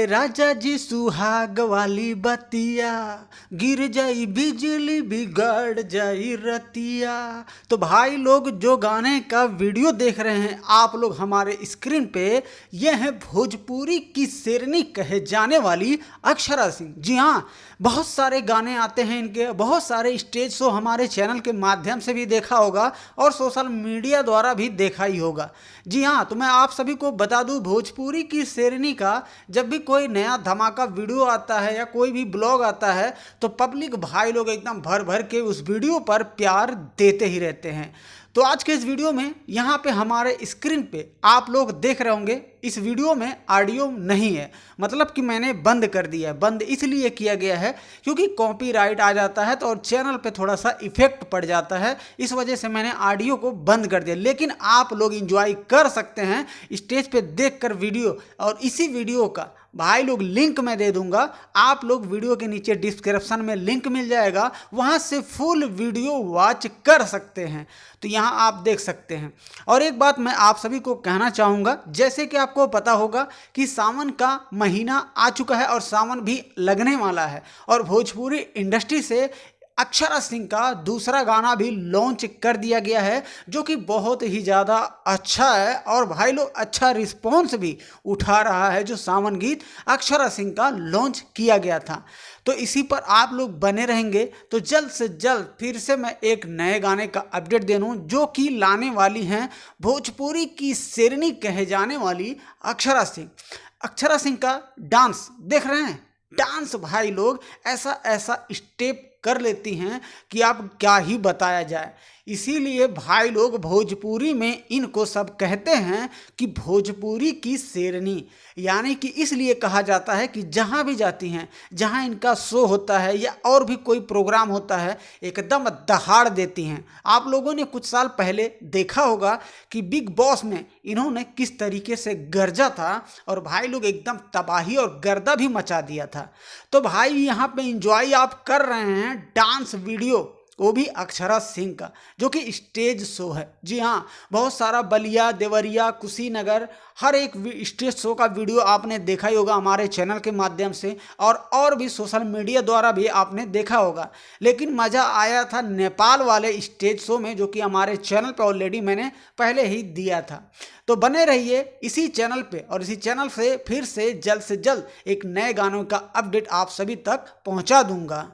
ए राजा जी सुहाग वाली बतिया, गिर जाई बिजली बिगड़ जाई रतिया। तो भाई लोग जो गाने का वीडियो देख रहे हैं आप लोग हमारे स्क्रीन पे, यह है भोजपुरी की शेरनी कहे जाने वाली अक्षरा सिंह। जी हाँ, बहुत सारे गाने आते हैं इनके, बहुत सारे स्टेज शो हमारे चैनल के माध्यम से भी देखा होगा और सोशल मीडिया द्वारा भी देखा ही होगा। जी हाँ, तो मैं आप सभी को बता दूं, भोजपुरी की शेरनी का जब भी कोई नया धमाका वीडियो आता है या कोई भी ब्लॉग आता है तो पब्लिक भाई लोग एकदम भर भर के उस वीडियो पर प्यार देते ही रहते हैं। तो आज के इस वीडियो में यहाँ पे हमारे स्क्रीन पे आप लोग देख रहे होंगे, इस वीडियो में ऑडियो नहीं है, मतलब कि मैंने बंद कर दिया है। बंद इसलिए किया गया है क्योंकि कॉपीराइट आ जाता है तो और चैनल पे थोड़ा सा इफेक्ट पड़ जाता है, इस वजह से मैंने ऑडियो को बंद कर दिया। लेकिन आप लोग इंजॉय कर सकते हैं स्टेज पे देखकर वीडियो, और इसी वीडियो का भाई लोग लिंक मैं दे दूंगा, आप लोग वीडियो के नीचे डिस्क्रिप्शन में लिंक मिल जाएगा, वहां से फुल वीडियो वॉच कर सकते हैं। तो यहां आप देख सकते हैं। और एक बात मैं आप सभी को कहना चाहूँगा, जैसे कि आपको पता होगा कि सावन का महीना आ चुका है और सावन भी लगने वाला है, और भोजपुरी इंडस्ट्री से अक्षरा सिंह का दूसरा गाना भी लॉन्च कर दिया गया है जो कि बहुत ही ज़्यादा अच्छा है, और भाई लोग अच्छा रिस्पॉन्स भी उठा रहा है। जो सावन गीत अक्षरा सिंह का लॉन्च किया गया था, तो इसी पर आप लोग बने रहेंगे तो जल्द से जल्द फिर से मैं एक नए गाने का अपडेट दे दूँ जो कि लाने वाली हैं भोजपुरी की शेरनी कहे जाने वाली अक्षरा सिंह। अक्षरा सिंह का डांस देख रहे हैं, डांस भाई लोग ऐसा ऐसा स्टेप कर लेती हैं कि आप क्या ही बताया जाए। इसीलिए भाई लोग भोजपुरी में इनको सब कहते हैं कि भोजपुरी की शेरनी, यानी कि इसलिए कहा जाता है कि जहाँ भी जाती हैं, जहाँ इनका शो होता है या और भी कोई प्रोग्राम होता है, एकदम दहाड़ देती हैं। आप लोगों ने कुछ साल पहले देखा होगा कि बिग बॉस में इन्होंने किस तरीके से गरजा था, और भाई लोग एकदम तबाही और गर्दा भी मचा दिया था। तो भाई यहाँ पे इंजॉय आप कर रहे हैं डांस वीडियो, वो भी अक्षरा सिंह का, जो कि स्टेज शो है। जी हाँ, बहुत सारा बलिया, देवरिया, कुशीनगर, हर एक स्टेज शो का वीडियो आपने देखा ही होगा हमारे चैनल के माध्यम से, और भी सोशल मीडिया द्वारा भी आपने देखा होगा। लेकिन मज़ा आया था नेपाल वाले स्टेज शो में, जो कि हमारे चैनल पे ऑलरेडी मैंने पहले ही दिया था। तो बने रहिए इसी चैनल पे, और इसी चैनल से फिर से जल्द एक नए गानों का अपडेट आप सभी तक पहुँचा दूँगा।